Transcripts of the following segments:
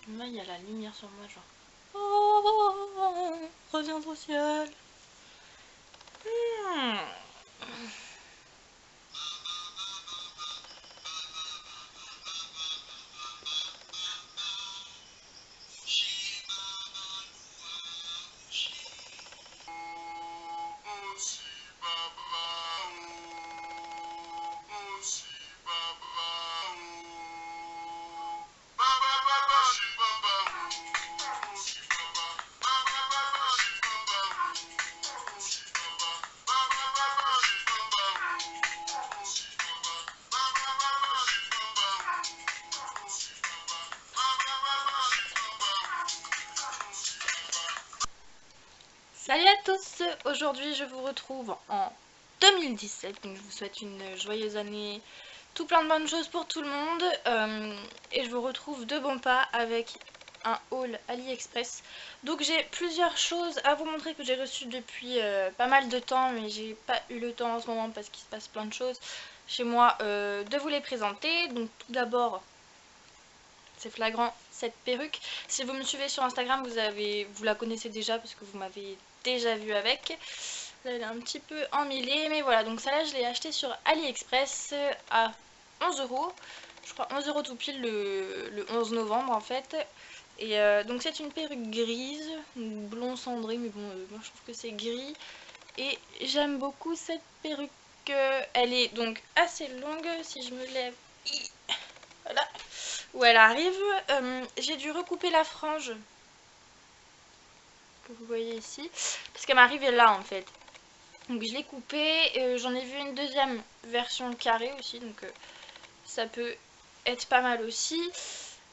Là, il y a la lumière sur moi, genre. Oh, reviens au ciel. Salut à tous, aujourd'hui je vous retrouve en 2017, donc je vous souhaite une joyeuse année, tout plein de bonnes choses pour tout le monde, et je vous retrouve de bon pas avec un haul AliExpress. Donc j'ai plusieurs choses à vous montrer que j'ai reçues depuis pas mal de temps, mais j'ai pas eu le temps en ce moment parce qu'il se passe plein de choses chez moi de vous les présenter. Donc tout d'abord, c'est flagrant, cette perruque. Si vous me suivez sur Instagram, vous la connaissez déjà parce que vous m'avez déjà vu avec. Là, elle est un petit peu emmêlée, mais voilà. Donc celle-là, je l'ai achetée sur AliExpress à 11 €. Je crois 11 € tout pile le 11 novembre en fait. Et donc c'est une perruque grise, blond cendré, mais bon, moi je trouve que c'est gris. Et j'aime beaucoup cette perruque. Elle est donc assez longue, si je me lève. Voilà où elle arrive. J'ai dû recouper la frange que vous voyez ici parce qu'elle m'arrivait là en fait. Donc je l'ai coupée. J'en ai vu une deuxième version carrée aussi, donc ça peut être pas mal aussi.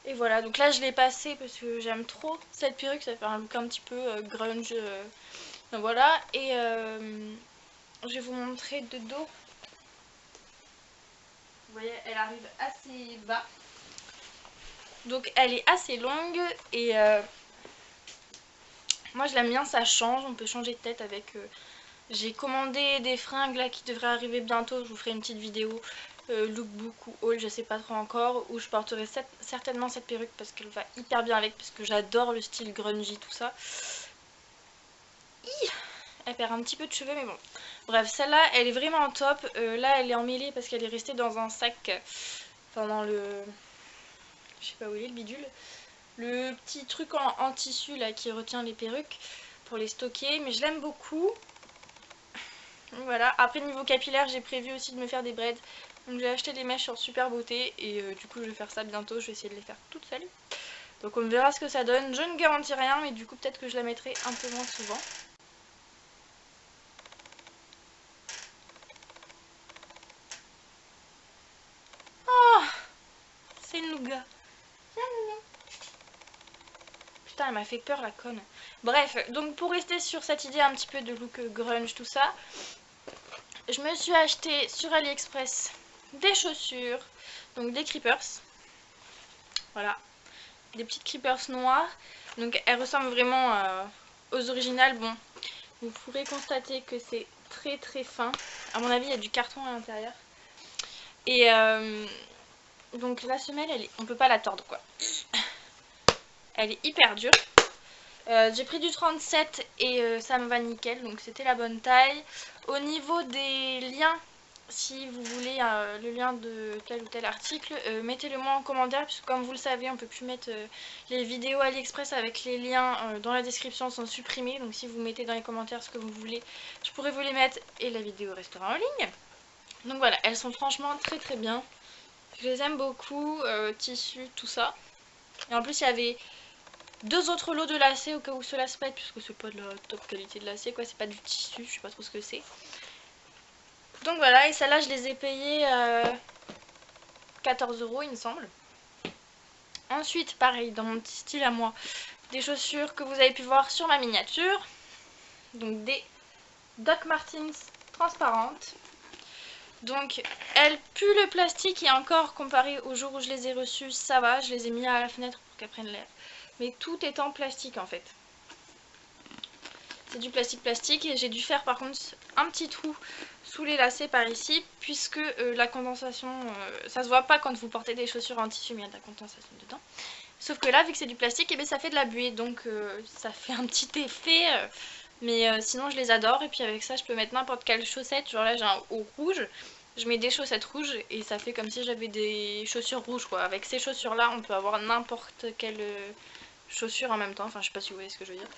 Et voilà, donc là je l'ai passée parce que j'aime trop cette perruque, ça fait un look un petit peu grunge. Donc voilà, et je vais vous montrer de dos. Vous voyez, elle arrive assez bas. Donc elle est assez longue et moi je l'aime bien, ça change, on peut changer de tête avec... j'ai commandé des fringues là qui devraient arriver bientôt, je vous ferai une petite vidéo lookbook ou haul, je sais pas trop encore, où je porterai certainement cette perruque parce qu'elle va hyper bien avec, parce que j'adore le style grungy, tout ça. Elle perd un petit peu de cheveux, mais bon. Bref, celle-là, elle est vraiment top. Là, elle est emmêlée parce qu'elle est restée dans un sac, enfin dans le... je sais pas où il est, le bidule. Le petit truc en tissu là qui retient les perruques pour les stocker, mais je l'aime beaucoup. Voilà, après niveau capillaire, j'ai prévu aussi de me faire des braids. Donc j'ai acheté des mèches sur Super Beauté et du coup je vais faire ça bientôt, je vais essayer de les faire toute seule. Donc on verra ce que ça donne, je ne garantis rien, mais du coup peut-être que je la mettrai un peu moins souvent. Oh, c'est une nougat. Putain, elle m'a fait peur la conne. Bref, donc pour rester sur cette idée un petit peu de look grunge, tout ça, je me suis acheté sur AliExpress des chaussures, donc des creepers. Voilà, des petites creepers noires. Donc elles ressemblent vraiment aux originales. Bon, vous pourrez constater que c'est très très fin. À mon avis, il y a du carton à l'intérieur. Et donc la semelle, on peut pas la tordre quoi. Elle est hyper dure. J'ai pris du 37 et ça me va nickel, donc c'était la bonne taille. Au niveau des liens, si vous voulez le lien de tel ou tel article, mettez-le moi en commentaire, puisque comme vous le savez, on peut plus mettre les vidéos AliExpress avec les liens dans la description, sont supprimés. Donc si vous mettez dans les commentaires ce que vous voulez, je pourrai vous les mettre et la vidéo restera en ligne. Donc voilà, elles sont franchement très très bien. Je les aime beaucoup, tissu, tout ça. Et en plus, il y avait 2 autres lots de lacets au cas où cela se pète, puisque c'est pas de la top qualité de lacets quoi, c'est pas du tissu, je sais pas trop ce que c'est. Donc voilà, et celles-là je les ai payées 14 € il me semble. Ensuite, pareil, dans mon petit style à moi, des chaussures que vous avez pu voir sur ma miniature. Donc des Doc Martens transparentes. Donc elles puent le plastique et encore comparé au jour où je les ai reçues, ça va, je les ai mis à la fenêtre pour qu'elles prennent l'air. Mais tout est en plastique en fait. C'est du plastique et j'ai dû faire par contre un petit trou sous les lacets par ici, puisque la condensation, ça se voit pas quand vous portez des chaussures en tissu, mais il y a de la condensation dedans. Sauf que là, vu que c'est du plastique, et bien ça fait de la buée, donc ça fait un petit effet. Mais sinon, je les adore. Et puis avec ça, je peux mettre n'importe quelle chaussette. Genre là, j'ai un haut rouge. Je mets des chaussettes rouges et ça fait comme si j'avais des chaussures rouges, quoi. Avec ces chaussures-là, on peut avoir n'importe quelle chaussure en même temps. Enfin, je sais pas si vous voyez ce que je veux dire.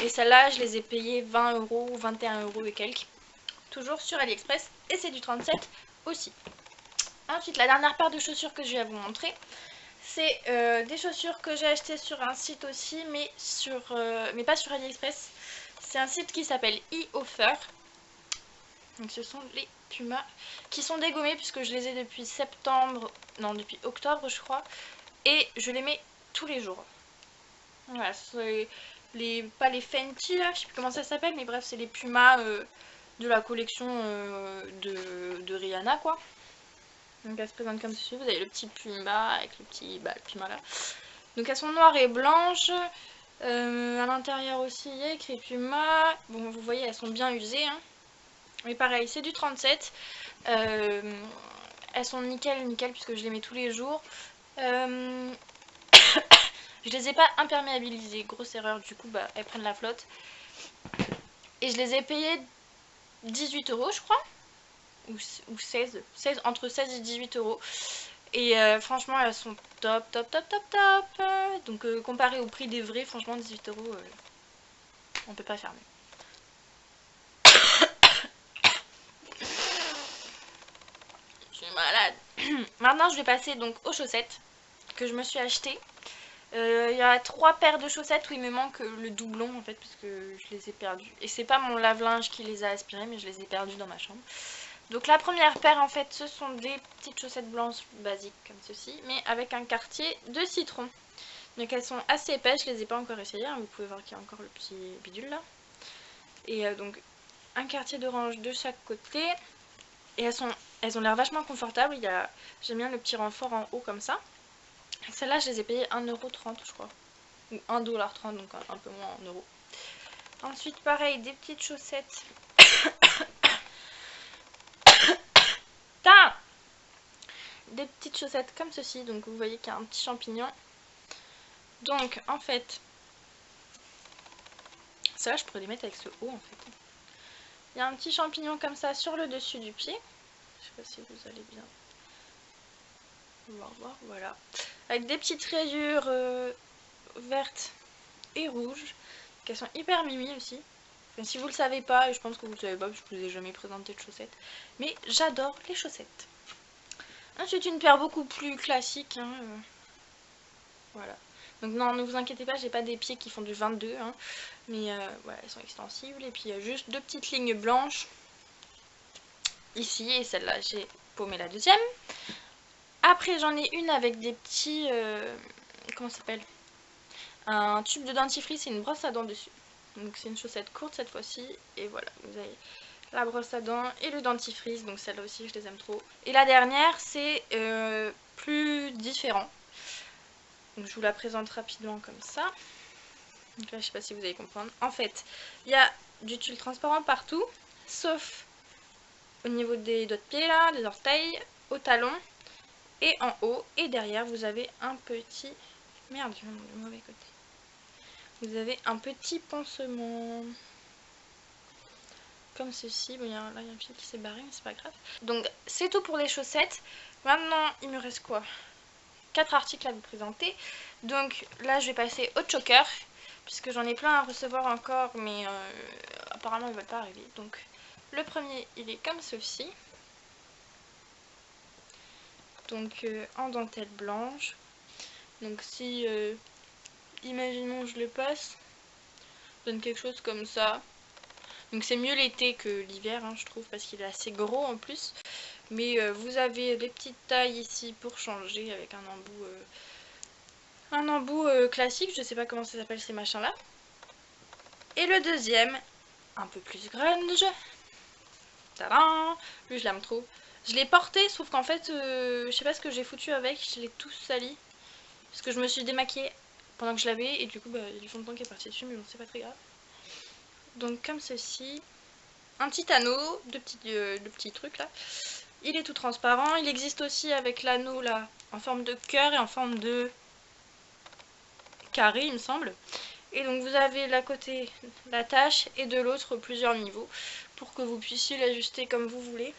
Et celles-là, je les ai payées 20 € ou 21 € et quelques. Toujours sur AliExpress. Et c'est du 37 aussi. Ensuite, la dernière paire de chaussures que je vais vous montrer, c'est des chaussures que j'ai achetées sur un site aussi, mais pas sur AliExpress. C'est un site qui s'appelle eOffer. Donc ce sont les Pumas qui sont dégommés puisque je les ai depuis depuis octobre je crois. Et je les mets tous les jours. Voilà, c'est pas les Fenty là, je sais plus comment ça s'appelle, mais bref, c'est les Pumas de la collection de Rihanna quoi. Donc elles se présentent comme ceci, vous avez le petit Puma avec le petit le Puma là. Donc elles sont noires et blanches. À l'intérieur aussi il y a écrit Puma. Bon vous voyez elles sont bien usées hein. Mais pareil c'est du 37. Elles sont nickel puisque je les mets tous les jours. Je les ai pas imperméabilisées, grosse erreur, du coup bah elles prennent la flotte. Et je les ai payées 18 € je crois. Ou 16, entre 16 et 18 €. Et franchement elles sont top. Donc comparé au prix des vrais, franchement 18 € on peut pas faire mieux. Je suis malade. Maintenant je vais passer donc aux chaussettes que je me suis achetées. Il y a 3 paires de chaussettes où il me manque le doublon en fait parce que je les ai perdues. Et c'est pas mon lave-linge qui les a aspirées mais je les ai perdues dans ma chambre. Donc la première paire en fait ce sont des petites chaussettes blanches basiques comme ceci mais avec un quartier de citron. Donc elles sont assez épaisses, je les ai pas encore essayées, hein. Vous pouvez voir qu'il y a encore le petit bidule là. Et donc un quartier d'orange de chaque côté. Et elles ont l'air vachement confortables, j'aime bien le petit renfort en haut comme ça. Celles-là je les ai payées 1,30 € je crois. Ou 1,30 $, donc un peu moins en euros. Ensuite pareil, des petites chaussettes. Des petites chaussettes comme ceci, donc vous voyez qu'il y a un petit champignon. Donc en fait, ça je pourrais les mettre avec ce haut en fait. Il y a un petit champignon comme ça sur le dessus du pied. Je sais pas si vous allez bien voir, voilà. Avec des petites rayures vertes et rouges, qui sont hyper mimi aussi. Enfin, si vous le savez pas, et je pense que vous le savez pas, parce que je vous ai jamais présenté de chaussettes. Mais j'adore les chaussettes. Ensuite une paire beaucoup plus classique, hein, voilà. Donc non, ne vous inquiétez pas, j'ai pas des pieds qui font du 22, hein, mais voilà, elles sont extensibles. Et puis il y a juste 2 petites lignes blanches ici, et celle-là j'ai paumé la deuxième. Après j'en ai une avec des petits, comment ça s'appelle, un tube de dentifrice et une brosse à dents dessus. Donc c'est une chaussette courte cette fois-ci, et voilà, vous avez la brosse à dents et le dentifrice, donc celle-là aussi je les aime trop. Et la dernière c'est plus différent. Donc je vous la présente rapidement comme ça. Donc là je sais pas si vous allez comprendre. En fait, il y a du tulle transparent partout, sauf au niveau des doigts de pied là, des orteils, au talon et en haut. Et derrière vous avez un petit... Merde, je vais du mauvais côté. Vous avez un petit pansement. Comme ceci. Bon, là il y a un pied qui s'est barré, mais c'est pas grave. Donc c'est tout pour les chaussettes. Maintenant il me reste quoi? 4 articles à vous présenter. Donc là je vais passer au choker, puisque j'en ai plein à recevoir encore, mais apparemment ils ne veulent pas arriver. Donc le premier il est comme ceci. Donc en dentelle blanche. Donc si imaginons je le passe, donne quelque chose comme ça. Donc c'est mieux l'été que l'hiver, hein, je trouve, parce qu'il est assez gros en plus. Mais vous avez les petites tailles ici pour changer avec un embout classique, je sais pas comment ça s'appelle ces machins là. Et le deuxième, un peu plus grunge. Tadam! Lui je l'aime trop. Je l'ai porté, sauf qu'en fait, je sais pas ce que j'ai foutu avec, je l'ai tout sali. Parce que je me suis démaquillée pendant que je l'avais, et du coup, bah, il y a du fond de teint qui est parti dessus, mais bon, c'est pas très grave. Donc comme ceci, un petit anneau, deux petits trucs là. Il est tout transparent, il existe aussi avec l'anneau là, en forme de cœur et en forme de carré il me semble. Et donc vous avez d'un côté la tâche et de l'autre plusieurs niveaux pour que vous puissiez l'ajuster comme vous voulez.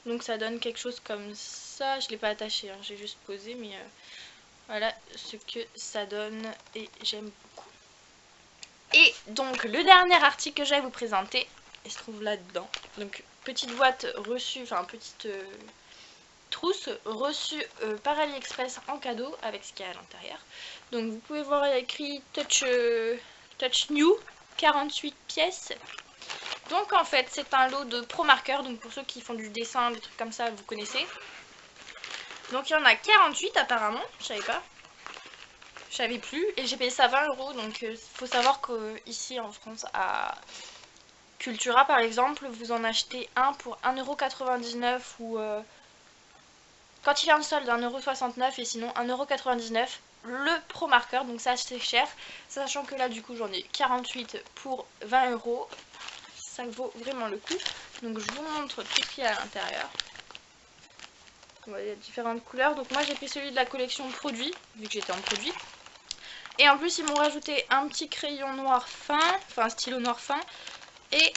Donc ça donne quelque chose comme ça. Je ne l'ai pas attaché, hein, j'ai juste posé, mais voilà ce que ça donne et j'aime beaucoup. Et donc le dernier article que je vais vous présenter, il se trouve là-dedans. Donc petite boîte reçue, enfin petite trousse reçue par AliExpress en cadeau avec ce qu'il y a à l'intérieur. Donc vous pouvez voir il y a écrit Touch New, 48 pièces. Donc en fait c'est un lot de pro marqueurs, donc pour ceux qui font du dessin, des trucs comme ça, vous connaissez. Donc il y en a 48 apparemment, je savais pas. Je savais plus et j'ai payé ça 20 €. Donc faut savoir qu'ici en France à Cultura par exemple, vous en achetez un pour 1,99 € ou quand il y a un solde 1,69 € et sinon 1,99 € le pro marqueur, donc ça c'est cher, sachant que là du coup j'en ai 48 pour 20 €. Ça vaut vraiment le coup. Donc je vous montre tout ce qu'il y a à l'intérieur. Il y a différentes couleurs. Donc moi j'ai pris celui de la collection produit, vu que j'étais en produit. Et en plus ils m'ont rajouté un petit crayon noir fin, enfin un stylo noir fin, et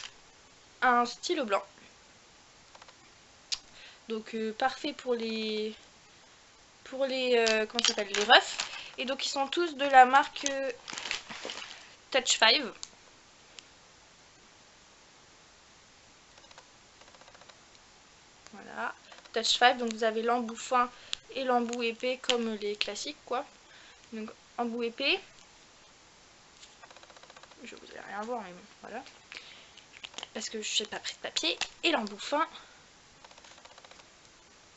un stylo blanc. Donc parfait pour les comment ça s'appelle, les refs. Et donc ils sont tous de la marque Touch 5. Voilà, Touch 5, donc vous avez l'embout fin et l'embout épais comme les classiques quoi. Donc embout épais, vous allez rien voir mais bon voilà, parce que je n'ai pas pris de papier, et l'embout fin.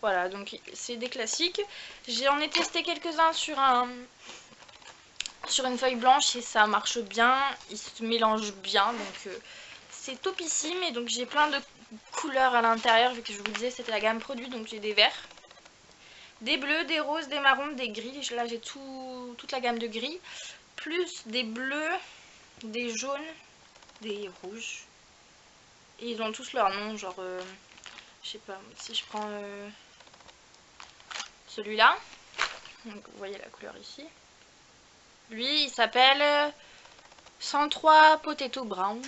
Voilà, donc c'est des classiques. J'en ai testé quelques-uns sur une feuille blanche et ça marche bien, ils se mélangent bien, donc c'est topissime. Et donc j'ai plein de couleurs à l'intérieur, vu que je vous disais c'était la gamme produit. Donc j'ai des verts, des bleus, des roses, des marrons, des gris. Là j'ai toute la gamme de gris, plus des bleus, des jaunes, des rouges. Et ils ont tous leur nom, genre je sais pas, si je prends celui-là, donc vous voyez la couleur ici, lui il s'appelle 103 Potato Brown.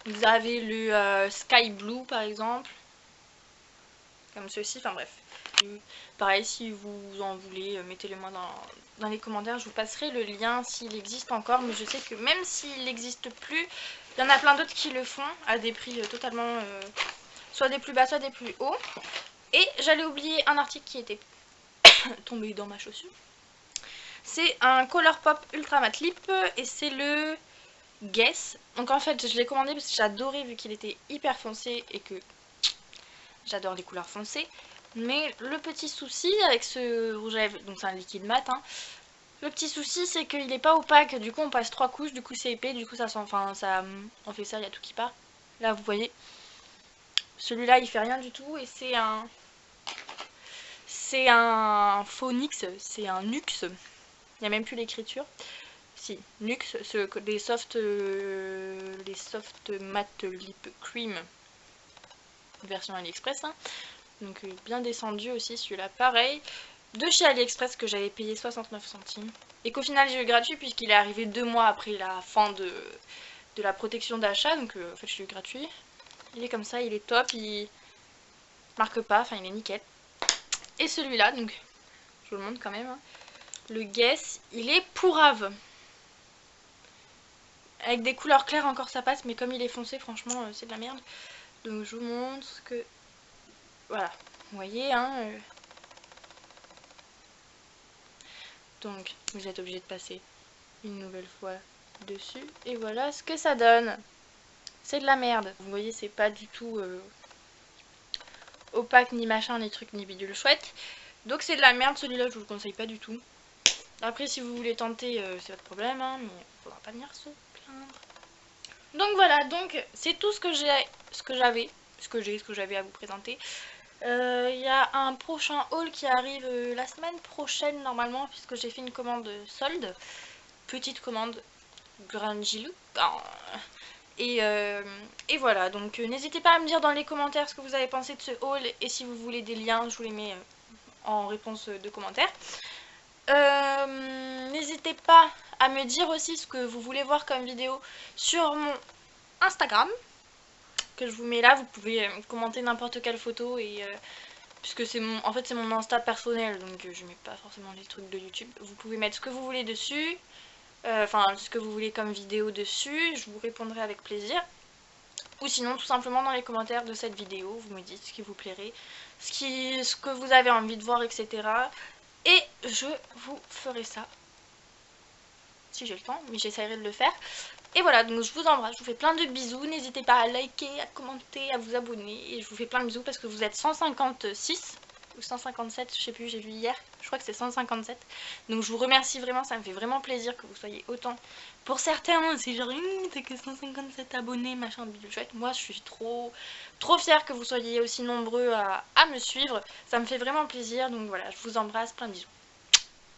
Vous avez le Sky Blue par exemple, comme ceci, enfin bref. Pareil, si vous en voulez, mettez-le moi dans les commentaires, je vous passerai le lien s'il existe encore. Mais je sais que même s'il n'existe plus, il y en a plein d'autres qui le font à des prix totalement soit des plus bas, soit des plus hauts. Et j'allais oublier un article qui était tombé dans ma chaussure. C'est un Colourpop Ultra Matte Lip et c'est le Guess. Donc en fait je l'ai commandé parce que j'adorais, vu qu'il était hyper foncé et que j'adore les couleurs foncées. Mais le petit souci avec ce rouge à lèvres, donc c'est un liquide mat, hein, le petit souci c'est qu'il n'est pas opaque, du coup on passe 3 couches, du coup c'est épais, du coup ça sent, enfin ça, on fait ça, il y a tout qui part. Là vous voyez, celui-là il fait rien du tout et c'est un faux NYX, c'est un NUX, il n'y a même plus l'écriture. Si, NYX, les soft matte lip cream version AliExpress, hein. Donc bien descendu aussi celui-là, pareil, de chez AliExpress, que j'avais payé 69 centimes. Et qu'au final j'ai eu gratuit puisqu'il est arrivé 2 mois après la fin de la protection d'achat. Donc en fait je l'ai eu gratuit. Il est comme ça, il est top, il marque pas, enfin il est nickel. Et celui-là, donc je vous le montre quand même, hein. Le Guess, il est pourrave. Avec des couleurs claires encore ça passe, mais comme il est foncé, franchement c'est de la merde. Donc je vous montre que... Voilà, vous voyez, hein. Donc vous êtes obligé de passer une nouvelle fois dessus. Et voilà ce que ça donne. C'est de la merde. Vous voyez, c'est pas du tout opaque, ni machin, ni truc, ni bidule chouette. Donc c'est de la merde, celui-là je vous le conseille pas du tout. Après si vous voulez tenter, c'est votre problème, hein, mais faudra pas venir se plaindre. Donc voilà, donc c'est tout ce que j'avais à vous présenter. Il y a un prochain haul qui arrive la semaine prochaine normalement, puisque j'ai fait une commande solde, petite commande Grungy Look. Et voilà, donc n'hésitez pas à me dire dans les commentaires ce que vous avez pensé de ce haul, et si vous voulez des liens, je vous les mets en réponse de commentaires. N'hésitez pas à me dire aussi ce que vous voulez voir comme vidéo sur mon Instagram, que je vous mets là. Vous pouvez commenter n'importe quelle photo, et puisque c'est mon, en fait c'est mon Insta personnel, donc je mets pas forcément les trucs de YouTube. Vous pouvez mettre ce que vous voulez dessus, enfin ce que vous voulez comme vidéo dessus, je vous répondrai avec plaisir. Ou sinon tout simplement dans les commentaires de cette vidéo, vous me dites ce qui vous plairait, ce que vous avez envie de voir, etc. Et je vous ferai ça, si j'ai le temps, mais j'essaierai de le faire. Et voilà, donc je vous embrasse, je vous fais plein de bisous, n'hésitez pas à liker, à commenter, à vous abonner, et je vous fais plein de bisous parce que vous êtes 156 ou 157, je sais plus, j'ai vu hier, je crois que c'est 157. Donc je vous remercie vraiment, ça me fait vraiment plaisir que vous soyez autant. Pour certains, c'est genre, t'as que 157 abonnés, machin, bidule chouette. Moi, je suis trop fière que vous soyez aussi nombreux à me suivre. Ça me fait vraiment plaisir, donc voilà, je vous embrasse, plein de bisous.